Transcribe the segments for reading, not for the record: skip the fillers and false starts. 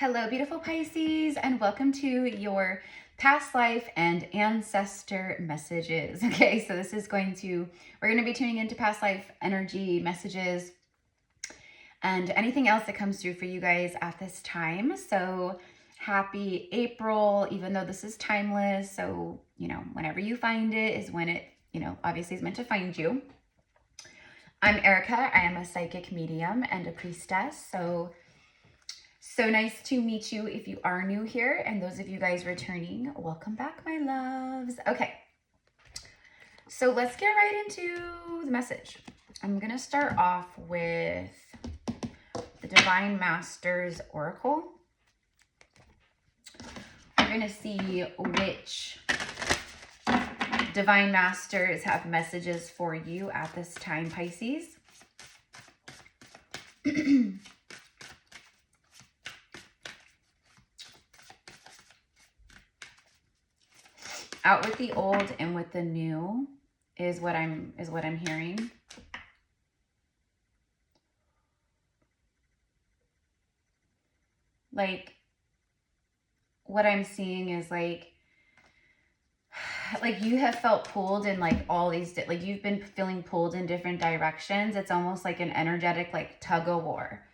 Hello, beautiful Pisces, and welcome to your past life and ancestor messages. Okay, so we're going to be tuning into past life energy messages and anything else that comes through for you guys at this time. So happy April, even though this is timeless. So, whenever you find it is when it, obviously is meant to find you. I'm Erica. I am a psychic medium and a priestess. So nice to meet you if you are new here, and those of you guys returning, welcome back, my loves. Okay, so let's get right into the message. I'm going to start off with the Divine Masters Oracle. We're going to see which Divine Masters have messages for you at this time, Pisces. Out with the old and with the new is what I'm hearing. Like, what I'm seeing is like you have felt pulled in like all these, like you've been feeling pulled in different directions. It's almost like an energetic like tug of war,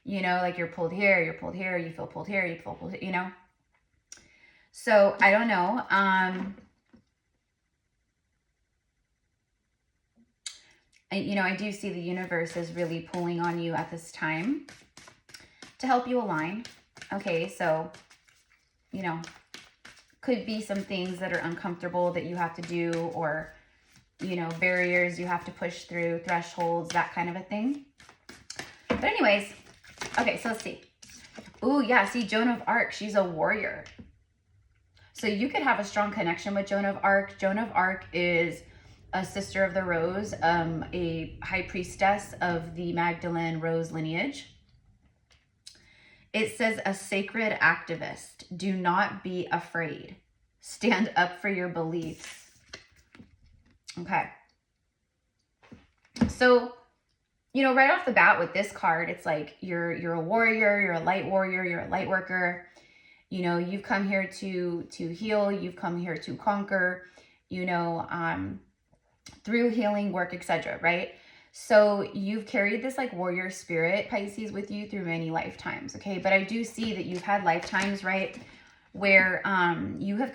like you're pulled here, you feel pulled here, you feel pulled here, So I don't know. I do see the universe is really pulling on you at this time to help you align. Okay, so, could be some things that are uncomfortable that you have to do, or, barriers you have to push through, thresholds, that kind of a thing. But anyways, okay, so let's see. Ooh, yeah, see, Joan of Arc, she's a warrior. So you could have a strong connection with Joan of Arc. Joan of Arc is a sister of the Rose, a high priestess of the Magdalene Rose lineage. It says, a sacred activist. Do not be afraid. Stand up for your beliefs. Okay. So, right off the bat with this card, it's like you're a warrior, you're a light warrior, you're a light worker. You've come here to heal, you've come here to conquer, through healing work, etc., right? So you've carried this like warrior spirit, Pisces, with you through many lifetimes, okay? But I do see that you've had lifetimes, right, where you have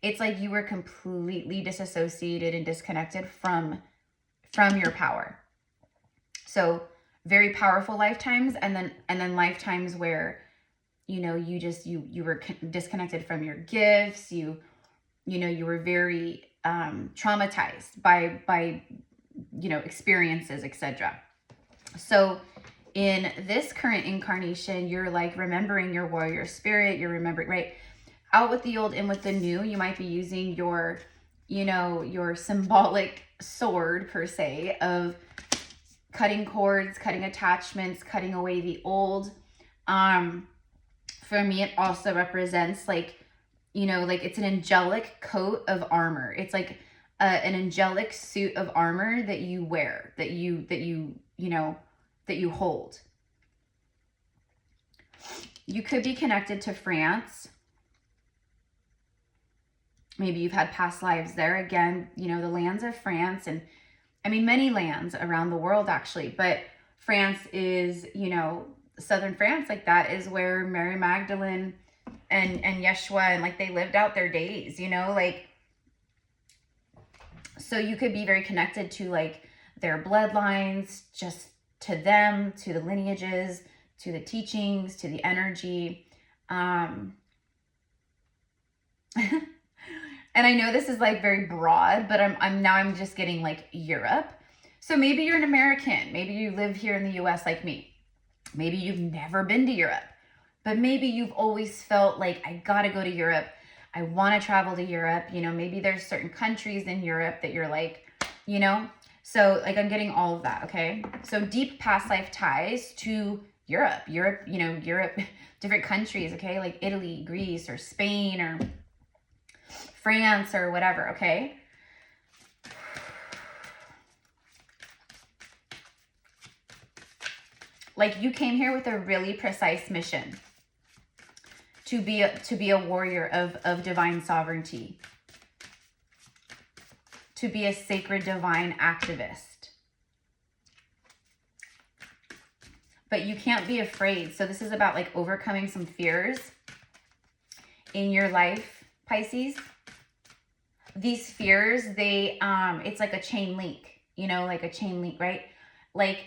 it's like you were completely disassociated and disconnected from your power. So very powerful lifetimes, and then lifetimes where you were disconnected from your gifts. You were very traumatized by experiences, etc. So in this current incarnation, you're like remembering your warrior spirit. You're remembering, right? Out with the old, in with the new. You might be using your symbolic sword, per se, of cutting cords, cutting attachments, cutting away the old. For me, it also represents like it's an angelic coat of armor. It's like an angelic suit of armor that you wear, that you hold. You could be connected to France. Maybe you've had past lives there. Again, the lands of France, and I mean many lands around the world actually, but France is, southern France, like that is where Mary Magdalene and Yeshua, and like they lived out their days, so you could be very connected to like their bloodlines, just to them, to the lineages, to the teachings, to the energy. And I know this is like very broad, but I'm just getting like Europe. So maybe you're an American, maybe you live here in the US like me. Maybe you've never been to Europe, but maybe you've always felt like, I gotta go to Europe. I want to travel to Europe. Maybe there's certain countries in Europe that you're like, so like I'm getting all of that. Okay. So deep past life ties to Europe, different countries. Okay. Like Italy, Greece, or Spain, or France, or whatever. Okay. Like you came here with a really precise mission to be a warrior of divine sovereignty, to be a sacred divine activist. But you can't be afraid. So this is about like overcoming some fears in your life, Pisces. These fears, they it's like a chain link, you know, like a chain link, right? Like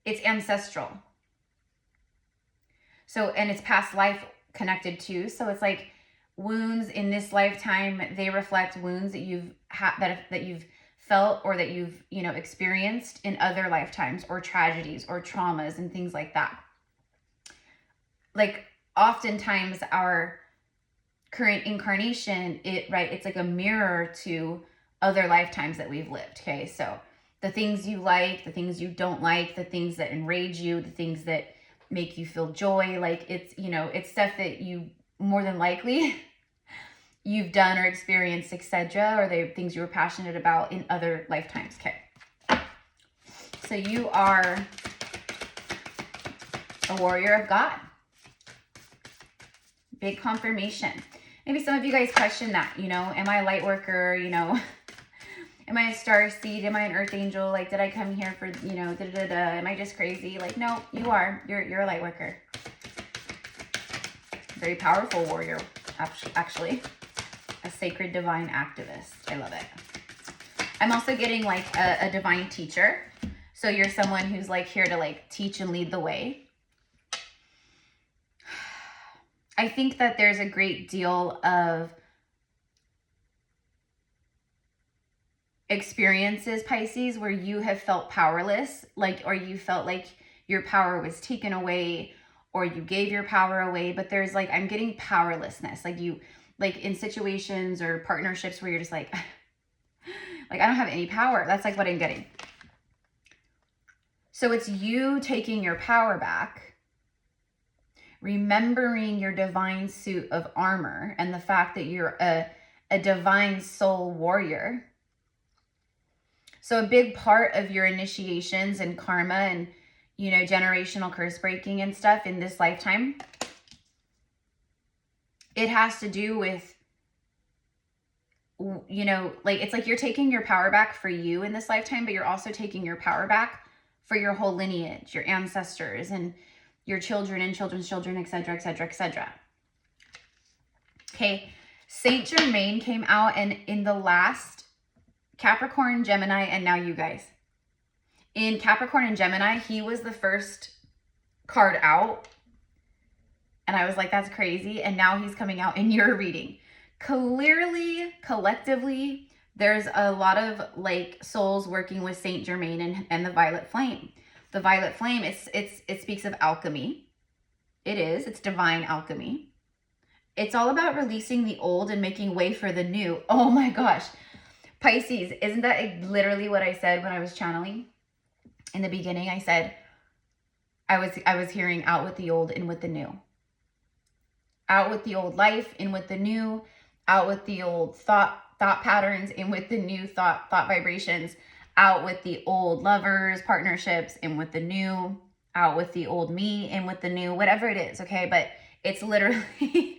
it's ancestral. So, and it's past life connected too. So it's like wounds in this lifetime, they reflect wounds that you've that you've felt or that you've, you know, experienced in other lifetimes, or tragedies or traumas and things like that. Like oftentimes our current incarnation, it's like a mirror to other lifetimes that we've lived. Okay, so the things you like, the things you don't like, the things that enrage you, the things that make you feel joy, like it's, you know, it's stuff that you more than likely you've done or experienced, etc., or the things you were passionate about in other lifetimes. Okay, so you are a warrior of God. Big confirmation. Maybe some of you guys question that, you know, am I a light worker, you know, am I a star seed, am I an earth angel, like did I come here for, you know, am I just crazy? Like, no, you are, you're a light worker. Very powerful warrior, actually. A sacred divine activist. I love it. I'm also getting like a divine teacher. So you're someone who's like here to like teach and lead the way. I think that there's a great deal of experiences, Pisces, where you have felt powerless, like, or you felt like your power was taken away, or you gave your power away. But there's like, I'm getting powerlessness, like you, like in situations or partnerships where you're just like I don't have any power. That's like what I'm getting. So it's you taking your power back, remembering your divine suit of armor and the fact that you're a divine soul warrior. So a big part of your initiations and karma and, you know, generational curse breaking and stuff in this lifetime, it has to do with, you know, like it's like you're taking your power back for you in this lifetime, but you're also taking your power back for your whole lineage, your ancestors and your children and children's children, etc., etc., etc. Okay, Saint Germain came out, and in the last Capricorn, Gemini, and now you guys. In Capricorn and Gemini, he was the first card out. And I was like, that's crazy. And now he's coming out in your reading. Clearly, collectively, there's a lot of like souls working with Saint Germain and the Violet Flame. The Violet Flame, it speaks of alchemy. It's divine alchemy. It's all about releasing the old and making way for the new. Oh my gosh. Pisces, isn't that literally what I said when I was channeling? In the beginning, I said, I was hearing out with the old, in with the new. Out with the old life, in with the new. Out with the old thought patterns, in with the new thought vibrations. Out with the old lovers, partnerships, in with the new. Out with the old me, in with the new. Whatever it is, okay? But it's literally,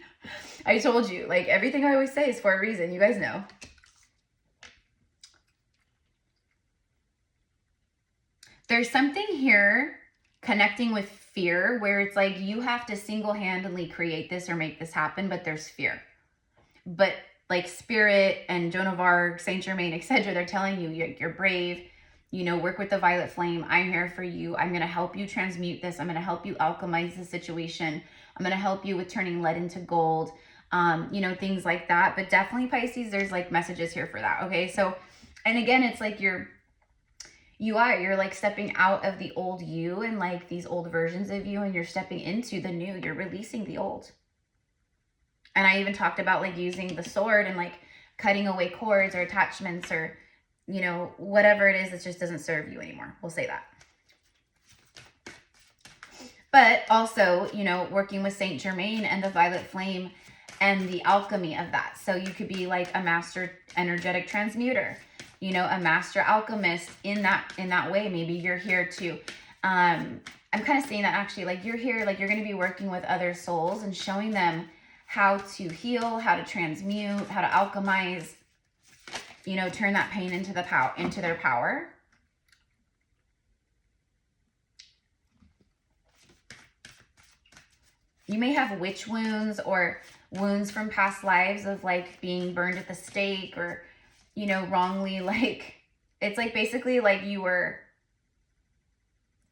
I told you, like everything I always say is for a reason. You guys know. There's something here connecting with fear where it's like you have to single-handedly create this or make this happen, but there's fear. But like Spirit and Joan of Arc, Saint Germain, etc., they're telling you you're brave, you know, work with the Violet Flame. I'm here for you. I'm going to help you transmute this. I'm going to help you alchemize the situation. I'm going to help you with turning lead into gold, you know, things like that. But definitely, Pisces, there's like messages here for that. Okay, so, and again, it's like you're like stepping out of the old you and like these old versions of you, and you're stepping into the new. You're releasing the old. And I even talked about like using the sword and like cutting away cords or attachments or, you know, whatever it is that just doesn't serve you anymore. We'll say that. But also, you know, working with Saint Germain and the Violet Flame and the alchemy of that. So you could be like a master energetic transmuter. you know, a master alchemist in that way. Maybe you're here to, I'm kind of seeing that actually, like you're here, like you're going to be working with other souls and showing them how to heal, how to transmute, how to alchemize, you know, turn that pain into their power. You may have witch wounds or wounds from past lives of like being burned at the stake or, you know, wrongly, like, it's like basically like you were,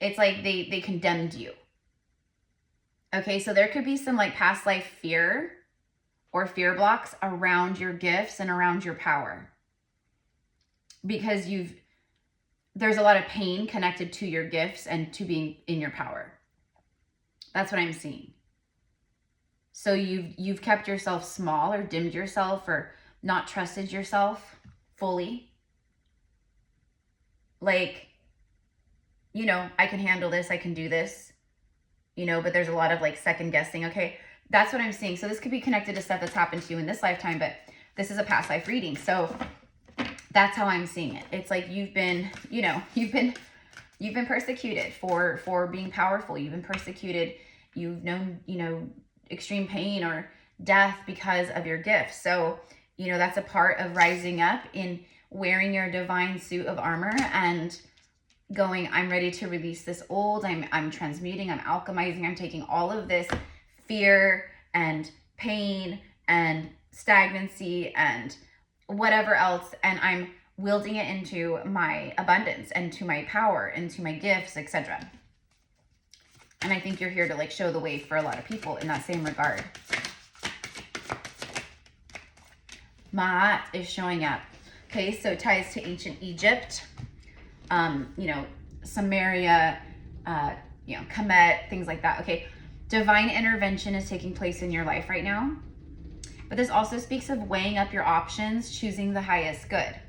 it's like they condemned you. Okay, so there could be some like past life fear or fear blocks around your gifts and around your power. Because there's a lot of pain connected to your gifts and to being in your power. That's what I'm seeing. So you've kept yourself small or dimmed yourself or not trusted yourself fully. Like, you know, I can handle this, I can do this, you know, but there's a lot of like second guessing. Okay, that's what I'm seeing. So this could be connected to stuff that's happened to you in this lifetime, but this is a past life reading. So that's how I'm seeing it. It's like you've been, you know, you've been persecuted for being powerful. You've been persecuted. You've known, you know, extreme pain or death because of your gifts. So, you know, that's a part of rising up in wearing your divine suit of armor and going, I'm ready to release this old, I'm transmuting, I'm alchemizing, I'm taking all of this fear and pain and stagnancy and whatever else, and I'm wielding it into my abundance and to my power and to my gifts, etc. And I think you're here to like show the way for a lot of people in that same regard. Ma'at is showing up. Okay, so ties to ancient Egypt, you know, Samaria, you know, Kemet, things like that. Okay, divine intervention is taking place in your life right now. But this also speaks of weighing up your options, choosing the highest good.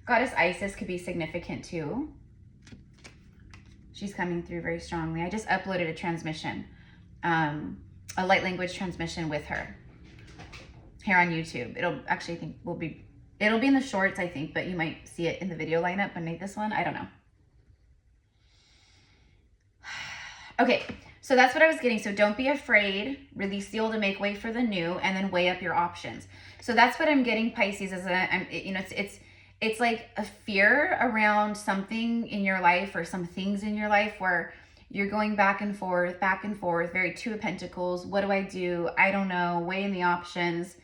Goddess Isis could be significant too. She's coming through very strongly. I just uploaded a transmission, a light language transmission with her here on YouTube. It'll actually, I think it'll be in the shorts, I think, but you might see it in the video lineup when I make this one. I don't know. Okay, so that's what I was getting. So don't be afraid, release the old and make way for the new, and then weigh up your options. So that's what I'm getting, Pisces, is you know, it's like a fear around something in your life or some things in your life where you're going back and forth, very Two of Pentacles. What do I do? I don't know, weighing the options,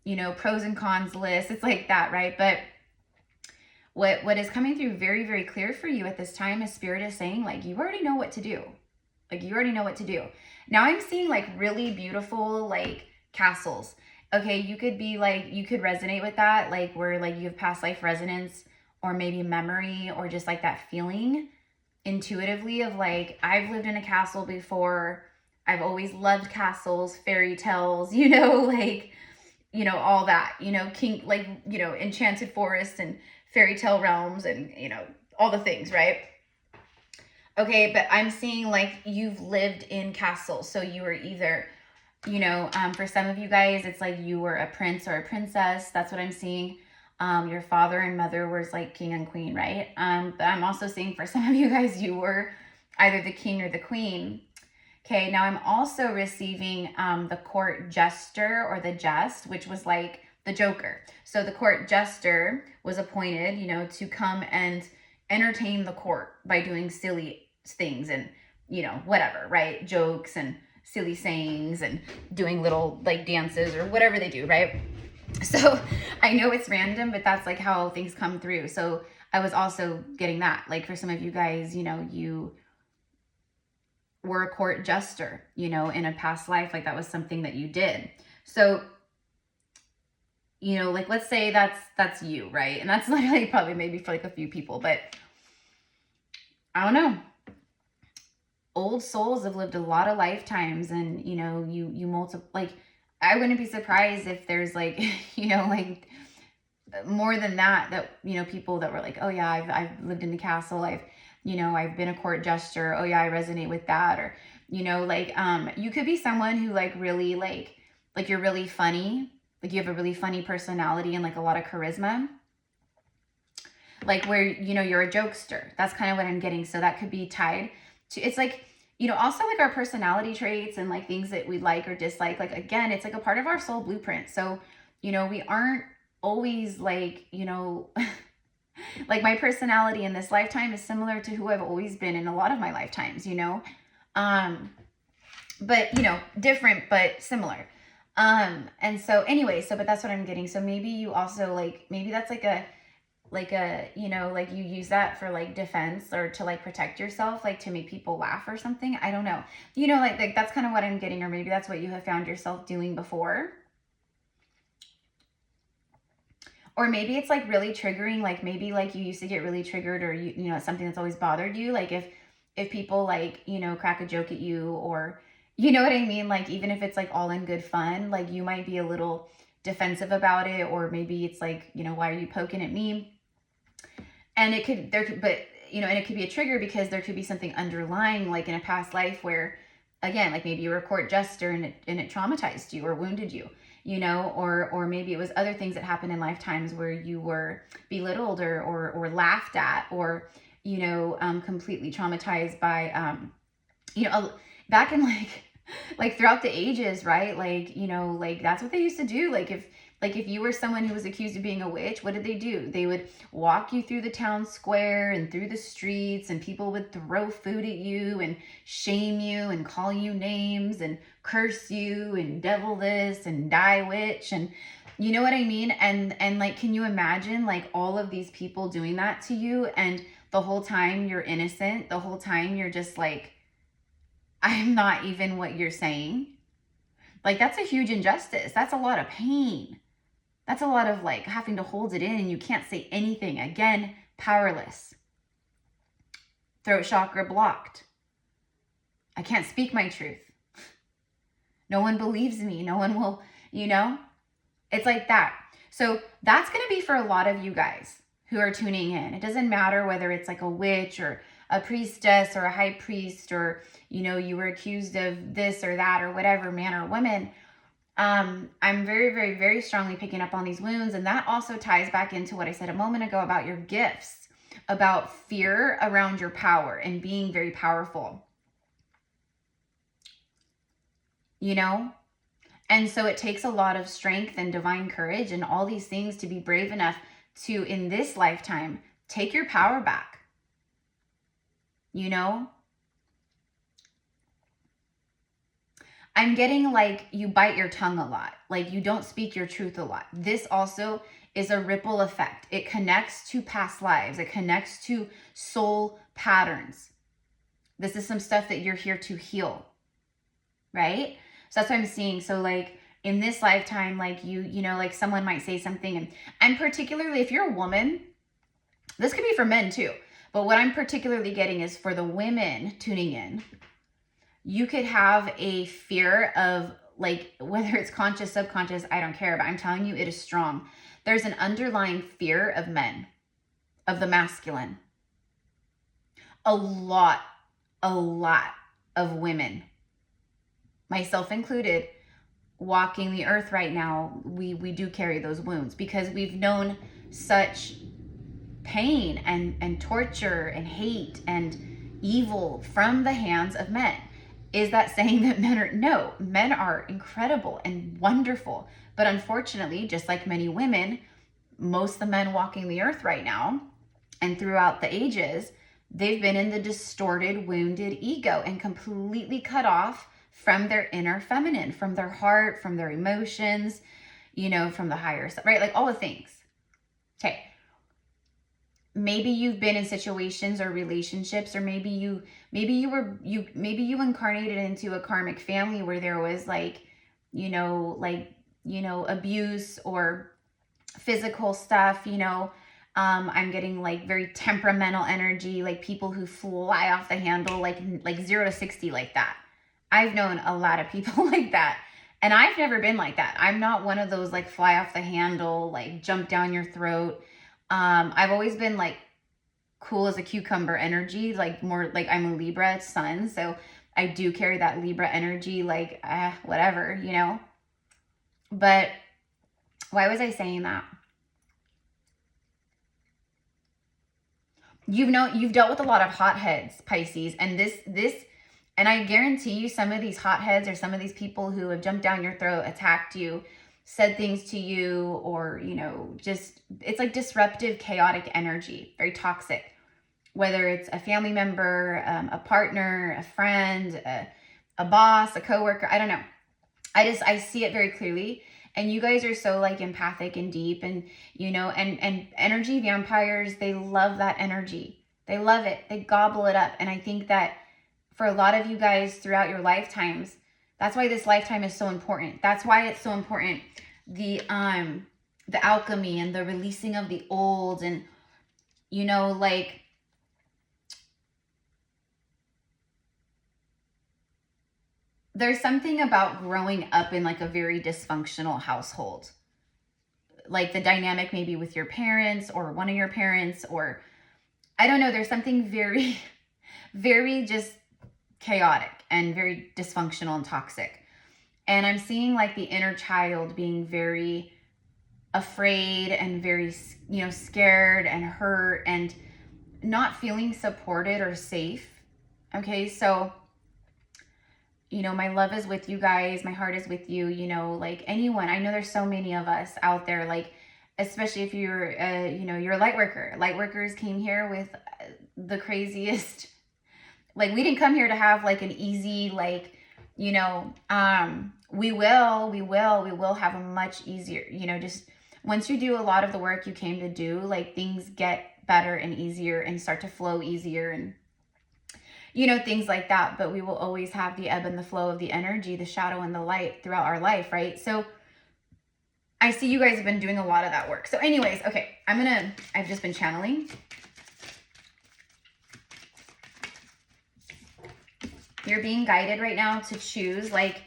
you know, pros and cons list. It's like that, right? But what is coming through very, very clear for you at this time is Spirit is saying, like, you already know what to do. Like, you already know what to do. Now I'm seeing like really beautiful, like castles. Okay, you could be like, you could resonate with that, like where like you have past life resonance or maybe memory or just like that feeling intuitively of like, I've lived in a castle before. I've always loved castles, fairy tales, you know, like, you know, all that, you know, like, you know, enchanted forests and fairy tale realms and, you know, all the things, right? Okay, but I'm seeing like you've lived in castles. So you were either, you know, for some of you guys, it's like you were a prince or a princess. That's what I'm seeing. Your father and mother was like king and queen, right? But I'm also seeing for some of you guys, you were either the king or the queen. Okay, now I'm also receiving the court jester or the jest, which was like the Joker. So the court jester was appointed, you know, to come and entertain the court by doing silly things and, you know, whatever, right? Jokes and silly sayings and doing little like dances or whatever they do, right? So I know it's random, but that's like how things come through. So I was also getting that, like for some of you guys, you know, you were a court jester, you know, in a past life, like that was something that you did. So, you know, like let's say that's you, right? And that's literally probably maybe for like a few people, but I don't know. Old souls have lived a lot of lifetimes, and you know, you multiply. Like, I wouldn't be surprised if there's like, you know, like more than that, you know, people that were like, oh yeah, I've lived in the castle. You know, I've been a court jester. Oh yeah, I resonate with that. Or, you know, like, you could be someone who like really like like you're really funny, like you have a really funny personality and like a lot of charisma, like where, you know, you're a jokester. That's kind of what I'm getting. So that could be tied to, it's like, you know, also like our personality traits and like things that we like or dislike, like again, it's like a part of our soul blueprint. So, you know, we aren't always like, you know, like my personality in this lifetime is similar to who I've always been in a lot of my lifetimes, you know, but you know, different, but similar. And so anyway, so, but that's what I'm getting. So maybe you also like, maybe that's like a, you know, like you use that for like defense or to like protect yourself, like to make people laugh or something. I don't know. You know, like that's kind of what I'm getting, or maybe that's what you have found yourself doing before. Or maybe it's like really triggering, like maybe like you used to get really triggered, or you know, it's something that's always bothered you. Like if people like, you know, crack a joke at you, or you know what I mean? Like even if it's like all in good fun, like you might be a little defensive about it, or maybe it's like, you know, why are you poking at me? And it could, there could, but you know, and it could be a trigger because there could be something underlying, like in a past life where, again, like maybe you were a court jester and it traumatized you or wounded you, you know, or maybe it was other things that happened in lifetimes where you were belittled or laughed at, or, you know, completely traumatized by, you know, back in like throughout the ages, right? Like, you know, like that's what they used to do. Like if you were someone who was accused of being a witch, what did they do? They would walk you through the town square and through the streets, and people would throw food at you and shame you and call you names and curse you and devil this and die witch, and you know what I mean? And like, can you imagine like all of these people doing that to you, and the whole time you're innocent, the whole time you're just like, I'm not even what you're saying. Like that's a huge injustice. That's a lot of pain. That's a lot of like having to hold it in and you can't say anything. Again, powerless. Throat chakra blocked. I can't speak my truth. No one believes me. No one will, you know? It's like that. So that's going to be for a lot of you guys who are tuning in. It doesn't matter whether it's like a witch or a priestess or a high priest, or, you know, you were accused of this or that or whatever, man or woman. I'm very, very, very strongly picking up on these wounds. And that also ties back into what I said a moment ago about your gifts, about fear around your power and being very powerful, you know? And so it takes a lot of strength and divine courage and all these things to be brave enough to, in this lifetime, take your power back, you know? I'm getting like you bite your tongue a lot, like you don't speak your truth a lot. This also is a ripple effect. It connects to past lives. It connects to soul patterns. This is some stuff that you're here to heal, right? So that's what I'm seeing. So like in this lifetime, like you know, like someone might say something, and I'm particularly, if you're a woman, this could be for men too, but what I'm particularly getting is for the women tuning in. You could have a fear of like, whether it's conscious, subconscious, I don't care, but I'm telling you, it is strong. There's an underlying fear of men, of the masculine. A lot of women, myself included, walking the earth right now, we do carry those wounds because we've known such pain and torture and hate and evil from the hands of men. Is that saying that men are? No, men are incredible and wonderful. But unfortunately, just like many women, most of the men walking the earth right now and throughout the ages, they've been in the distorted, wounded ego and completely cut off from their inner feminine, from their heart, from their emotions, you know, from the higher side, right? Like all the things. Okay. Maybe you've been in situations or relationships, or maybe you incarnated into a karmic family where there was like, you know, abuse or physical stuff, you know. I'm getting like very temperamental energy, like people who fly off the handle, like 0 to 60 like that. I've known a lot of people like that. And I've never been like that. I'm not one of those like fly off the handle, like jump down your throat. I've always been like cool as a cucumber energy, like more like I'm a Libra sun. So I do carry that Libra energy, like, whatever, you know? But why was I saying that? You've dealt with a lot of hotheads, Pisces, and and I guarantee you some of these hotheads or some of these people who have jumped down your throat, attacked you, said things to you, or, just, it's like disruptive, chaotic energy, very toxic. Whether it's a family member, a partner, a friend, a boss, a coworker, I don't know. I see it very clearly. And you guys are so like empathic and deep, and and energy vampires, they love that energy. They love it. They gobble it up. And I think that for a lot of you guys throughout your lifetimes, that's why this lifetime is so important. That's why it's so important. The alchemy and the releasing of the old, and like, there's something about growing up in like a very dysfunctional household. Like the dynamic maybe with your parents or one of your parents, or I don't know, there's something very, very just chaotic and very dysfunctional and toxic. And I'm seeing like the inner child being very afraid and very, scared and hurt and not feeling supported or safe. Okay, so my love is with you guys. My heart is with you, like anyone. I know there's so many of us out there, like, especially if you're, you're a light worker. Light workers came here with the craziest, like, we didn't come here to have like an easy, like, we will have a much easier, just once you do a lot of the work you came to do, like things get better and easier and start to flow easier, and things like that. But we will always have the ebb and the flow of the energy, the shadow and the light throughout our life, right? So I see you guys have been doing a lot of that work. So anyways, okay, I've just been channeling. You're being guided right now to choose, like,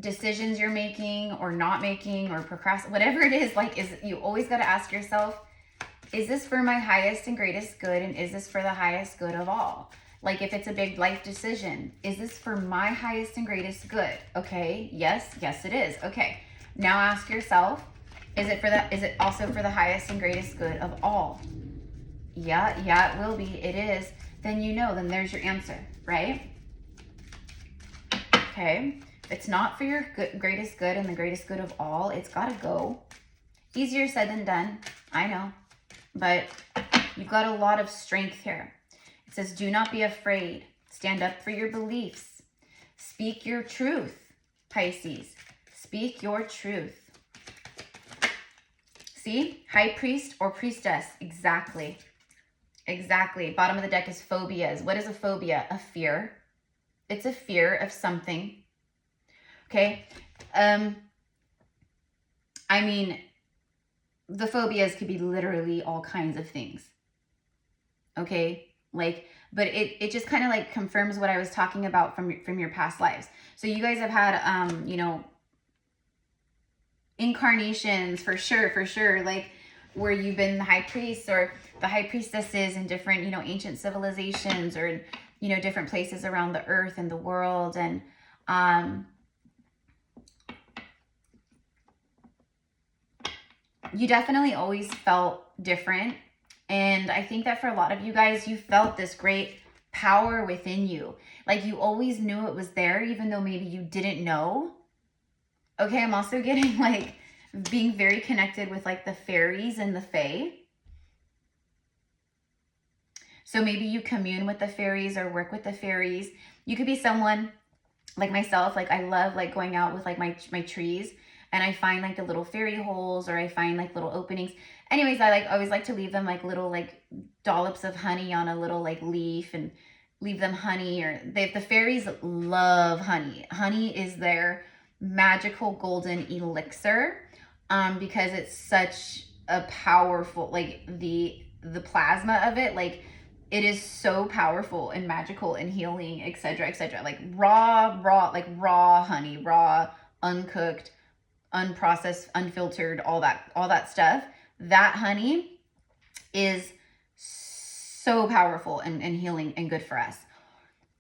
decisions you're making or not making or procrastinate, whatever it is, like, you always got to ask yourself, is this for my highest and greatest good? And is this for the highest good of all? Like, if it's a big life decision, is this for my highest and greatest good? Okay, yes, it is. Okay, now ask yourself, is it also for the highest and greatest good of all? Yeah, it will be. It is. Then then there's your answer, right? Okay, if it's not for your greatest good and the greatest good of all, it's got to go. Easier said than done, I know, but you've got a lot of strength here. It says, do not be afraid. Stand up for your beliefs. Speak your truth, Pisces. Speak your truth. See? High priest or priestess. Exactly. Bottom of the deck is phobias. What is a phobia? A fear. It's a fear of something. Okay? I mean, the phobias could be literally all kinds of things. Okay? Like, but it just kind of like confirms what I was talking about from your past lives. So you guys have had, incarnations for sure, like where you've been the high priest or the high priestesses in different, ancient civilizations, or in, different places around the earth and the world. And, you definitely always felt different. And I think that for a lot of you guys, you felt this great power within you. Like you always knew it was there, even though maybe you didn't know. Okay, I'm also getting like being very connected with like the fairies and the fae. So maybe you commune with the fairies or work with the fairies. You could be someone like myself. Like I love like going out with like my trees, and I find like the little fairy holes, or I find like little openings. Anyways, I always like to leave them like little like dollops of honey on a little like leaf, and leave them honey. Or the fairies love honey. Honey is their magical golden elixir, because it's such a powerful, like the plasma of it, like it is so powerful and magical and healing, etc., etc. Like raw honey, raw, uncooked, unprocessed, unfiltered, all that stuff. That honey is so powerful and healing and good for us.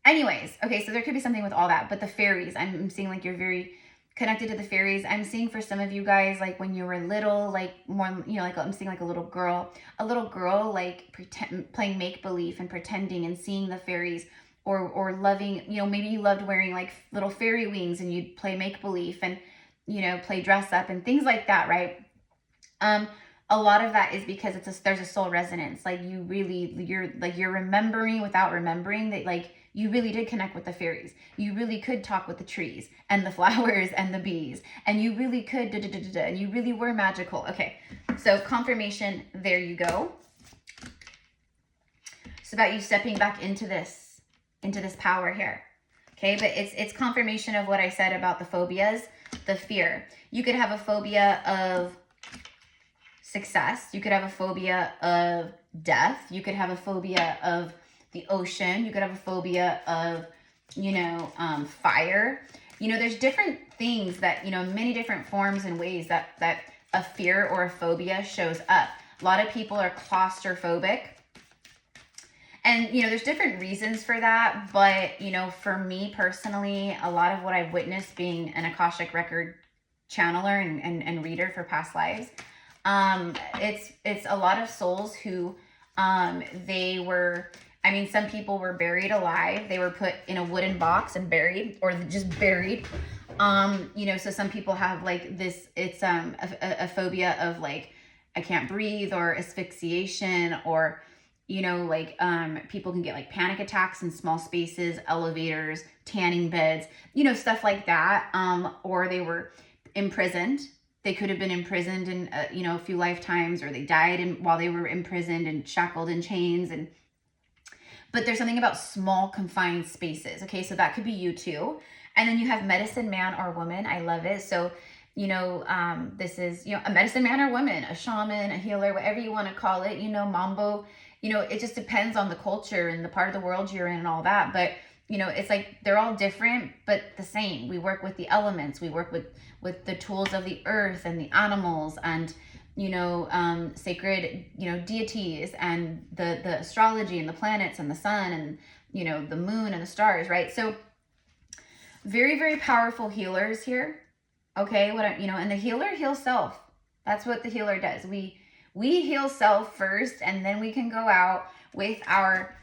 Anyways, okay, so there could be something with all that, but the fairies, I'm seeing like you're very connected to the fairies. I'm seeing for some of you guys, like when you were little, like more, you know, like I'm seeing like a little girl like playing make-believe and pretending and seeing the fairies, or loving, you know, maybe you loved wearing like little fairy wings and you'd play make-believe and, you know, play dress up and things like that, right? A lot of that is because there's a soul resonance. Like you're remembering without remembering that, like, you really did connect with the fairies. You really could talk with the trees and the flowers and the bees, and you really could and you really were magical. Okay, so confirmation, there you go. It's about you stepping back into this power here. Okay, but it's confirmation of what I said about the phobias, the fear. You could have a phobia of success. You could have a phobia of death. You could have a phobia of the ocean. You could have a phobia of, you know, fire. You know, there's different things that, you know, many different forms and ways that a fear or a phobia shows up. A lot of people are claustrophobic. And, you know, there's different reasons for that. But, you know, for me personally, a lot of what I've witnessed being an Akashic record channeler and reader for past lives, it's a lot of souls who, they were, I mean, some people were buried alive. They were put in a wooden box and buried, or just buried. You know, so some people have like this, it's a phobia of like, I can't breathe, or asphyxiation, or, you know, like people can get like panic attacks in small spaces, elevators, tanning beds, you know, stuff like that. Or they were imprisoned. They could have been imprisoned in, you know, a few lifetimes, or they died while they were imprisoned and shackled in chains. But there's something about small confined spaces. Okay, so that could be you too. And then you have medicine man or woman. I love it. So, you know, this is, you know, a medicine man or woman, a shaman, a healer, whatever you want to call it, you know, mambo, you know, it just depends on the culture and the part of the world you're in and all that. But, you know, it's like they're all different, but the same. We work with the elements. We work with the tools of the earth and the animals and, you know, sacred, you know, deities and the astrology and the planets and the sun and, you know, the moon and the stars, right? So very, very powerful healers here. Okay, you know, and the healer heals self. That's what the healer does. We heal self first, and then we can go out with our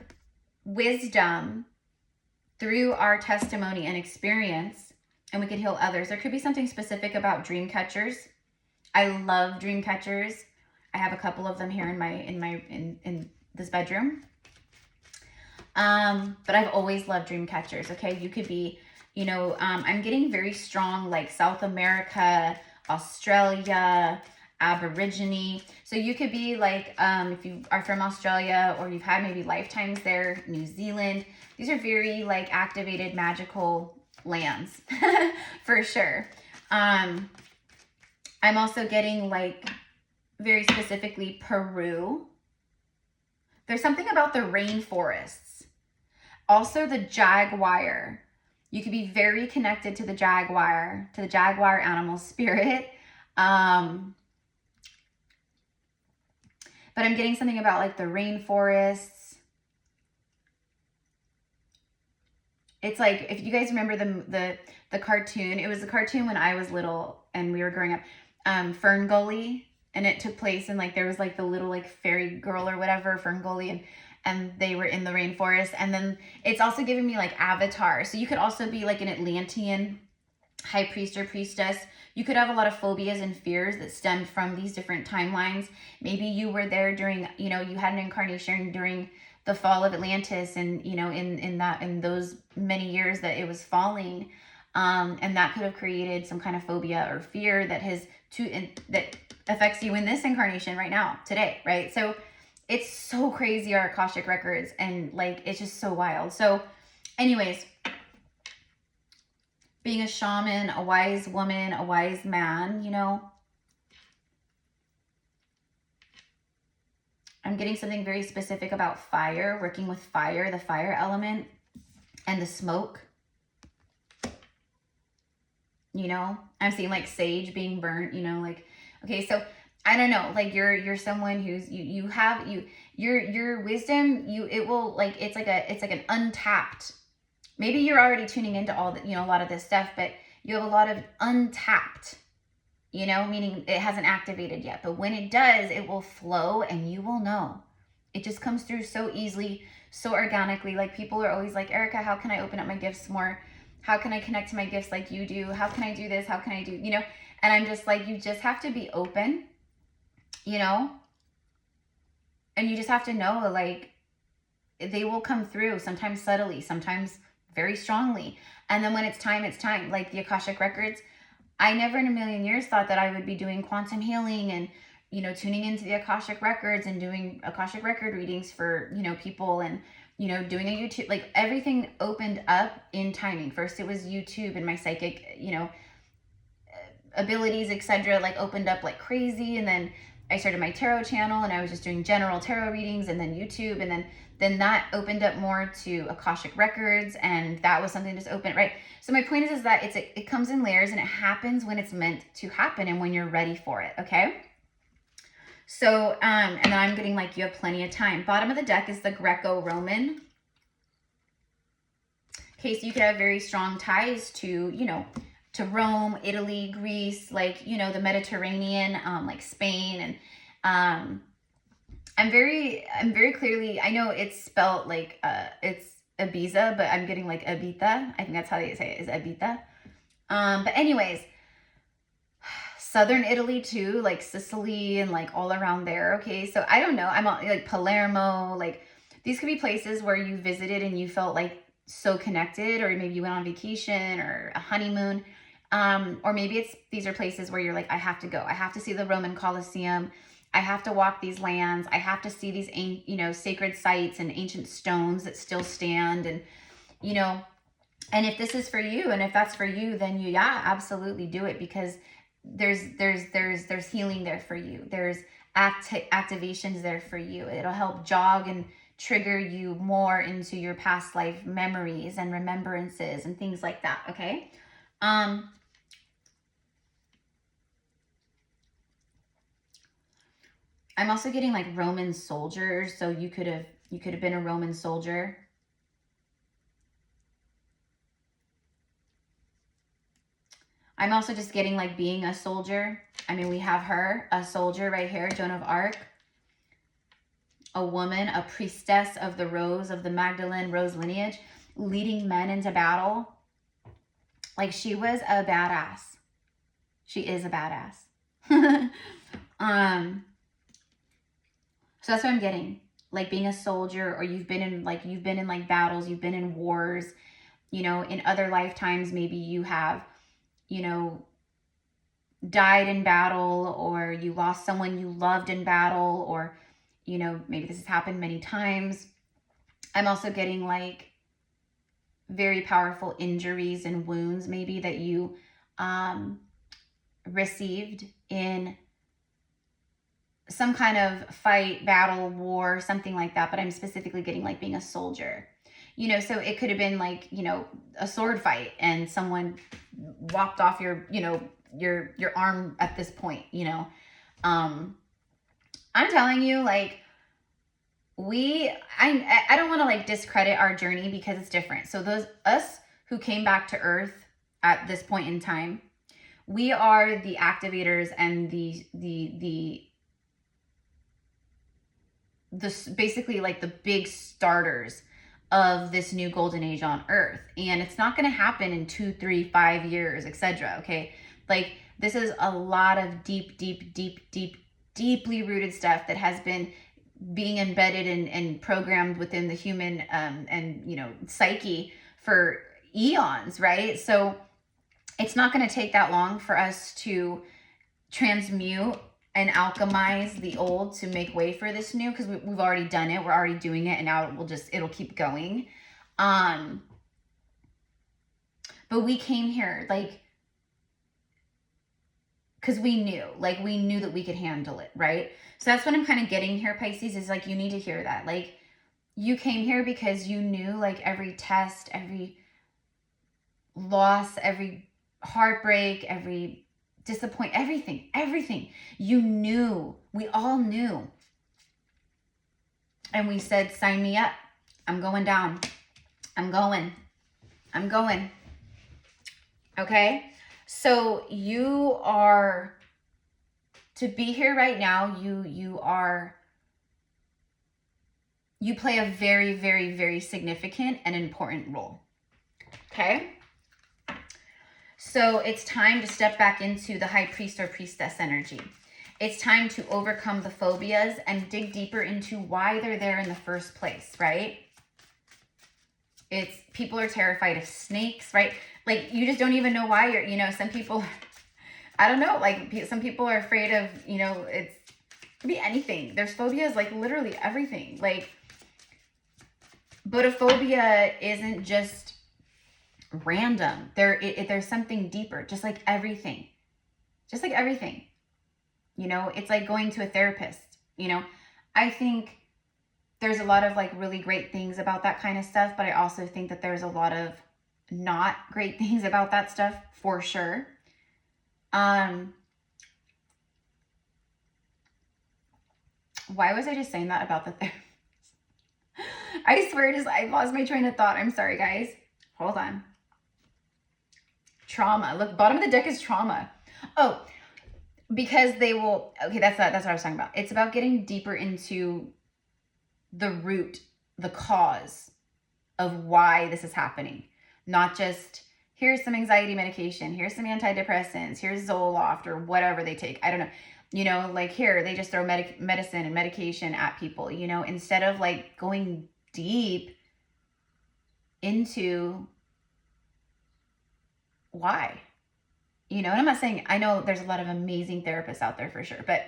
wisdom through our testimony and experience, and we can heal others. There could be something specific about dream catchers. I love dream catchers. I have a couple of them here in this bedroom. But I've always loved dream catchers. Okay, you could be, you know, I'm getting very strong like South America, Australia, Aborigine. So you could be like, if you are from Australia or you've had maybe lifetimes there, New Zealand. These are very like activated magical lands for sure. I'm also getting like very specifically Peru. There's something about the rainforests. Also the jaguar. You could be very connected to the jaguar animal spirit. But I'm getting something about like the rainforests. It's like, if you guys remember the cartoon, it was a cartoon when I was little and we were growing up, Fern Gully, and it took place in like, there was like the little like fairy girl or whatever, Fern Gully, and they were in the rainforest. And then it's also giving me like Avatar. So you could also be like an Atlantean high priest or priestess. You could have a lot of phobias and fears that stemmed from these different timelines. Maybe you were there during, you know, you had an incarnation during the fall of Atlantis, and, you know, in those many years that it was falling, and that could have created some kind of phobia or fear that that affects you in this incarnation right now, today, right? So it's so crazy, our Akashic records, and like, it's just so wild. So anyways, being a shaman, a wise woman, a wise man, you know, I'm getting something very specific about fire, working with fire, the fire element, and the smoke. You know, I'm seeing like sage being burnt, you know, like, okay, so I don't know, like you're someone who's, your wisdom, it will like, it's like an untapped, maybe you're already tuning into all the, you know, a lot of this stuff, but You have a lot of untapped, you know, meaning it hasn't activated yet. But when it does, it will flow and you will know. It just comes through so easily, so organically. Like people are always like, Erica, how can I open up my gifts more? How can I connect to my gifts like you do? How can I do this? How can I do, you know? And I'm just like, you just have to be open, you know? And you just have to know, like, they will come through, sometimes subtly, sometimes very strongly. And then when it's time, it's time. Like the Akashic Records, I never in a million years thought that I would be doing quantum healing and, you know, tuning into the Akashic Records and doing Akashic Record readings for, you know, people and, you know, doing a YouTube, like everything opened up in timing. First it was YouTube and my psychic, you know, abilities, etc., like opened up like crazy. And then I started my tarot channel and I was just doing general tarot readings, and then YouTube, and then that opened up more to Akashic Records, and that was something just open, right? So my point is that it comes in layers, and it happens when it's meant to happen and when you're ready for it, okay? So, and then I'm getting like, you have plenty of time. Bottom of the deck is the Greco-Roman. Okay, so you could have very strong ties to, you know, to Rome, Italy, Greece, like, you know, the Mediterranean, like Spain. And I'm very clearly, I know it's spelled like, it's Ibiza, but I'm getting like Ibiza. I think that's how they say it, is Ibiza. But anyways, Southern Italy too, like Sicily and like all around there. Okay, so I don't know. I'm like Palermo, like these could be places where you visited and you felt like so connected, or maybe you went on vacation or a honeymoon. Or maybe these are places where you're like, I have to go. I have to see the Roman Colosseum. I have to walk these lands. I have to see these, you know, sacred sites and ancient stones that still stand. And, you know, and if this is for you, and if that's for you, then you, yeah, absolutely do it, because there's healing there for you. There's activations there for you. It'll help jog and trigger you more into your past life memories and remembrances and things like that. Okay. I'm also getting like Roman soldiers. So you could have been a Roman soldier. I'm also just getting like being a soldier. I mean, we have her, a soldier right here, Joan of Arc. A woman, a priestess of the rose, of the Magdalene rose lineage, leading men into battle. Like she was a badass. She is a badass. So that's what I'm getting. Like being a soldier, or you've been in like battles, you've been in wars, you know, in other lifetimes, maybe you have, you know, died in battle, or you lost someone you loved in battle, or, you know, maybe this has happened many times. I'm also getting like very powerful injuries and wounds, maybe that you received in some kind of fight, battle, war, something like that. But I'm specifically getting like being a soldier, you know, so it could have been like, you know, a sword fight and someone walked off your, you know, your arm at this point, you know. I'm telling you, like, I don't want to like discredit our journey, because it's different. So those us who came back to earth at this point in time, we are the activators and the basically like the big starters of this new golden age on earth. And it's not going to happen in 2, 3, 5 years, etc. Okay, like this is a lot of deeply rooted stuff that has been being embedded and programmed within the human and, you know, psyche for eons, right? So it's not going to take that long for us to transmute and alchemize the old to make way for this new, because we've already done it. We're already doing it, and now it'll keep going. But we came here like, because we knew that we could handle it, right? So that's what I'm kind of getting here, Pisces, is like, you need to hear that. Like, you came here because you knew, like, every test, every loss, every heartbreak, every everything. You knew. We all knew. And we said, sign me up. I'm going down. I'm going. Okay? So you are, to be here right now, you play a very, very, very significant and important role. Okay? So it's time to step back into the high priest or priestess energy. It's time to overcome the phobias and dig deeper into why they're there in the first place, right? It's, people are terrified of snakes, right? Like, you just don't even know why you're, you know, some people, I don't know, like, some people are afraid of, you know, it could be anything. There's phobias, like, literally everything. Like, but a phobia isn't just random. There's something deeper, just like everything. Just like everything. You know, it's like going to a therapist, you know. I think there's a lot of like really great things about that kind of stuff, but I also think that there's a lot of not great things about that stuff for sure. Why was I just saying that about the therapist? I swear I lost my train of thought. I'm sorry, guys. Hold on. Trauma. Look, bottom of the deck is trauma. Oh, because they will, okay, that's what I was talking about. It's about getting deeper into the root, the cause of why this is happening. Not just, here's some anxiety medication, here's some antidepressants, here's Zoloft or whatever they take. I don't know. You know, like here, they just throw medicine and medication at people, you know, instead of like going deep into why. You know, and I'm not saying, I know there's a lot of amazing therapists out there for sure, but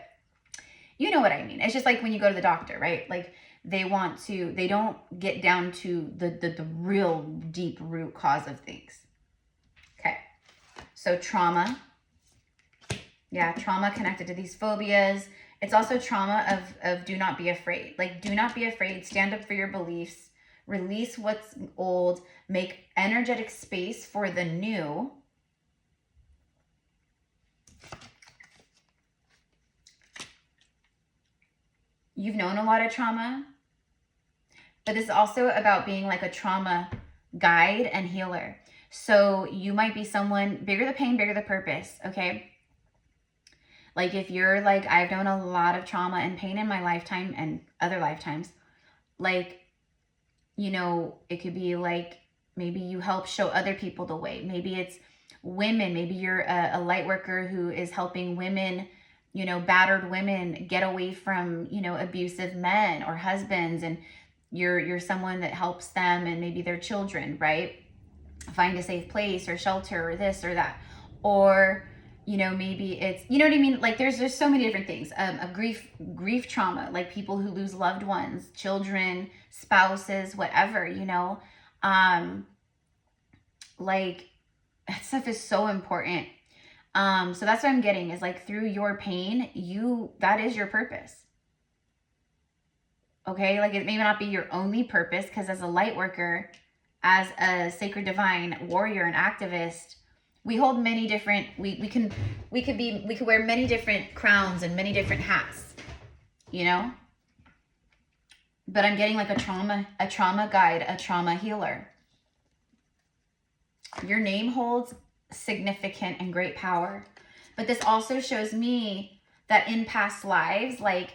you know what I mean. It's just like when you go to the doctor, right? Like they don't get down to the real deep root cause of things. Okay. So trauma. Yeah, trauma connected to these phobias. It's also trauma of do not be afraid. Like, do not be afraid. Stand up for your beliefs. Release what's old. Make energetic space for the new. You've known a lot of trauma, but this is also about being like a trauma guide and healer. So you might be someone, bigger the pain, bigger the purpose, okay? Like if you're like, I've known a lot of trauma and pain in my lifetime and other lifetimes, like, you know, it could be like, maybe you help show other people the way. Maybe it's women, maybe you're a light worker who is helping women, you know, battered women get away from, you know, abusive men or husbands, and you're someone that helps them and maybe their children, right? Find a safe place or shelter or this or that. Or, you know, maybe it's, you know what I mean? Like there's so many different things. Of grief trauma, like people who lose loved ones, children, spouses, whatever, you know. Like that stuff is so important. So that's what I'm getting is like through your pain, that is your purpose. Okay. Like it may not be your only purpose, because as a light worker, as a sacred divine warrior and activist, we hold many different, we could wear many different crowns and many different hats, you know, but I'm getting like a trauma guide, a trauma healer. Your name holds significant and great power, but this also shows me that in past lives, like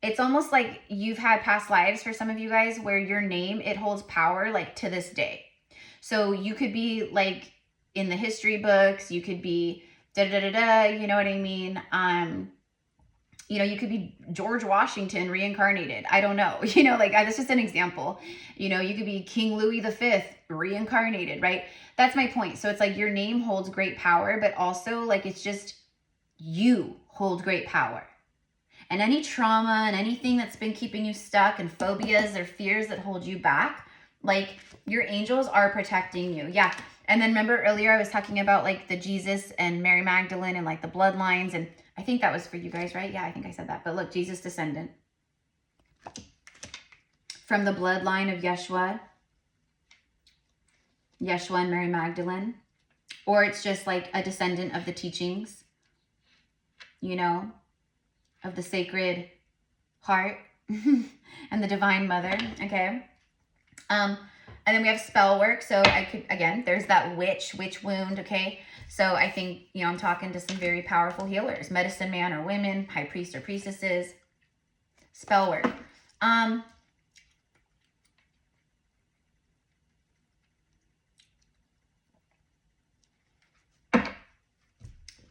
it's almost like you've had past lives for some of you guys where your name, it holds power like to this day. So you could be like in the history books, you could be you know what I mean? You know, you could be George Washington reincarnated. I don't know, you know, like that's just an example. You know, you could be King Louis V reincarnated, right? That's my point. So it's like your name holds great power, but also like it's just you hold great power. And any trauma and anything that's been keeping you stuck and phobias or fears that hold you back, like your angels are protecting you. Yeah. And then remember earlier I was talking about like the Jesus and Mary Magdalene and like the bloodlines, and I think that was for you guys, right? Yeah, I think I said that. But look, Jesus descendant from the bloodline of Yeshua and Mary Magdalene, or it's just like a descendant of the teachings, you know, of the Sacred Heart and the Divine Mother, okay? And then we have spell work. So I could, again, there's that witch wound, okay? So I think, you know, I'm talking to some very powerful healers, medicine man or women, high priest or priestesses, spell work.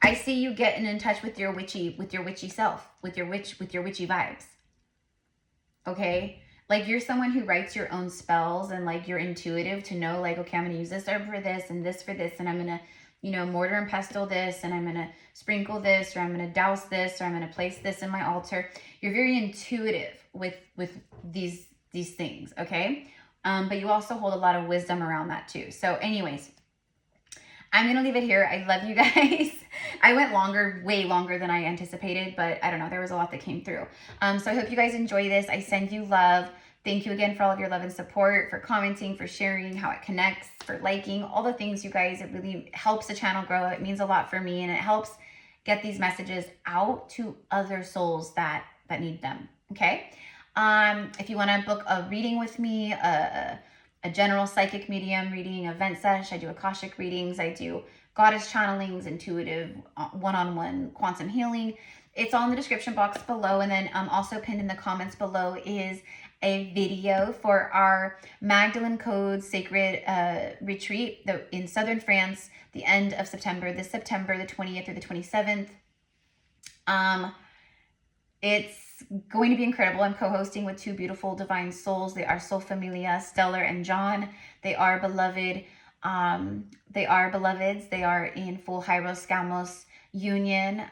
I see you getting in touch with your witchy self, with your witchy vibes. Okay? Like, you're someone who writes your own spells, and like you're intuitive to know, like, okay, I'm going to use this herb for this and this for this, and I'm going to, you know, mortar and pestle this, and I'm going to sprinkle this, or I'm going to douse this, or I'm going to place this in my altar. You're very intuitive with these things, okay? But you also hold a lot of wisdom around that too. So anyways, I'm going to leave it here. I love you guys. I went longer, way longer than I anticipated, but I don't know. There was a lot that came through. So I hope you guys enjoy this. I send you love. Thank you again for all of your love and support, for commenting, for sharing, how it connects, for liking, all the things, you guys. It really helps the channel grow. It means a lot for me, and it helps get these messages out to other souls that need them. Okay. If you want to book a reading with me, a general psychic medium reading, event sesh, I do Akashic readings, I do goddess channelings, intuitive one-on-one quantum healing. It's all in the description box below, and then also pinned in the comments below is a video for our Magdalene Code Sacred retreat in southern France, the end of September, this September, the 20th through the 27th. It's going to be incredible. I'm co-hosting with two beautiful divine souls. They are Soul Familia, Stellar and John. They are beloved. They are beloveds. They are in full Hyros Gamos union.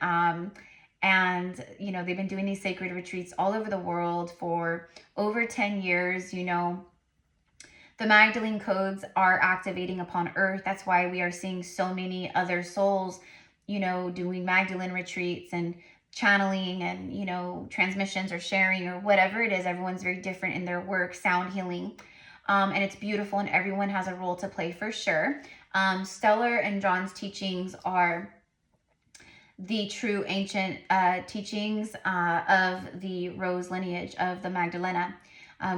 And, you know, they've been doing these sacred retreats all over the world for over 10 years. You know, the Magdalene codes are activating upon Earth. That's why we are seeing so many other souls, you know, doing Magdalene retreats and channeling and, you know, transmissions or sharing or whatever it is. Everyone's very different in their work, sound healing. And it's beautiful, and everyone has a role to play for sure. Stellar and John's teachings are the true ancient teachings of the rose lineage of the Magdalene,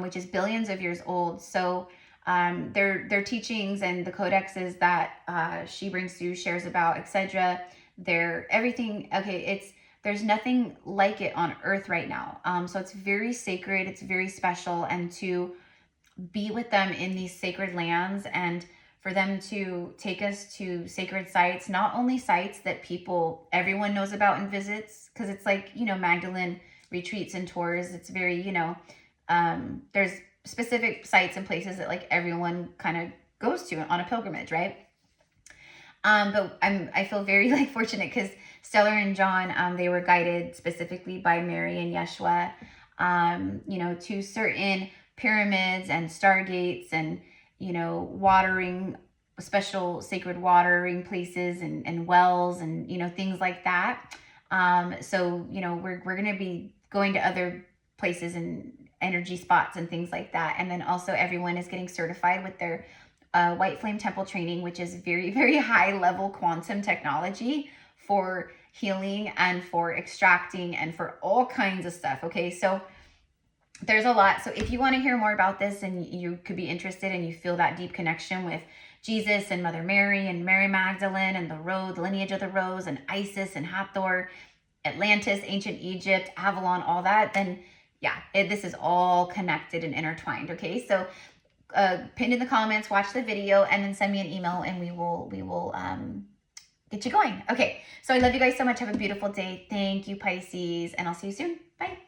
which is billions of years old. So their teachings and the codexes that she brings through, shares about, etc. They're everything. Okay, there's nothing like it on Earth right now. So it's very sacred. It's very special, and to be with them in these sacred lands, and for them to take us to sacred sites, not only sites that everyone knows about and visits, because it's like, you know, Magdalene retreats and tours. It's very, you know, there's specific sites and places that like everyone kind of goes to on a pilgrimage, right? But I feel very like fortunate because Stellar and John, they were guided specifically by Mary and Yeshua, you know, to certain pyramids and stargates and, you know, watering, special sacred watering places and wells and, you know, things like that. So, you know, we're going to be going to other places and energy spots and things like that. And then also everyone is getting certified with their White Flame Temple training, which is very, very high level quantum technology for healing and for extracting and for all kinds of stuff. Okay, so there's a lot. So if you want to hear more about this and you could be interested and you feel that deep connection with Jesus and Mother Mary and Mary Magdalene and the lineage of the rose and Isis and Hathor, Atlantis, ancient Egypt, Avalon, all that, then yeah, this is all connected and intertwined. Okay, so pinned in the comments, watch the video, and then send me an email, and we will get you going. Okay, so I love you guys so much. Have a beautiful day. Thank you, Pisces, and I'll see you soon. Bye.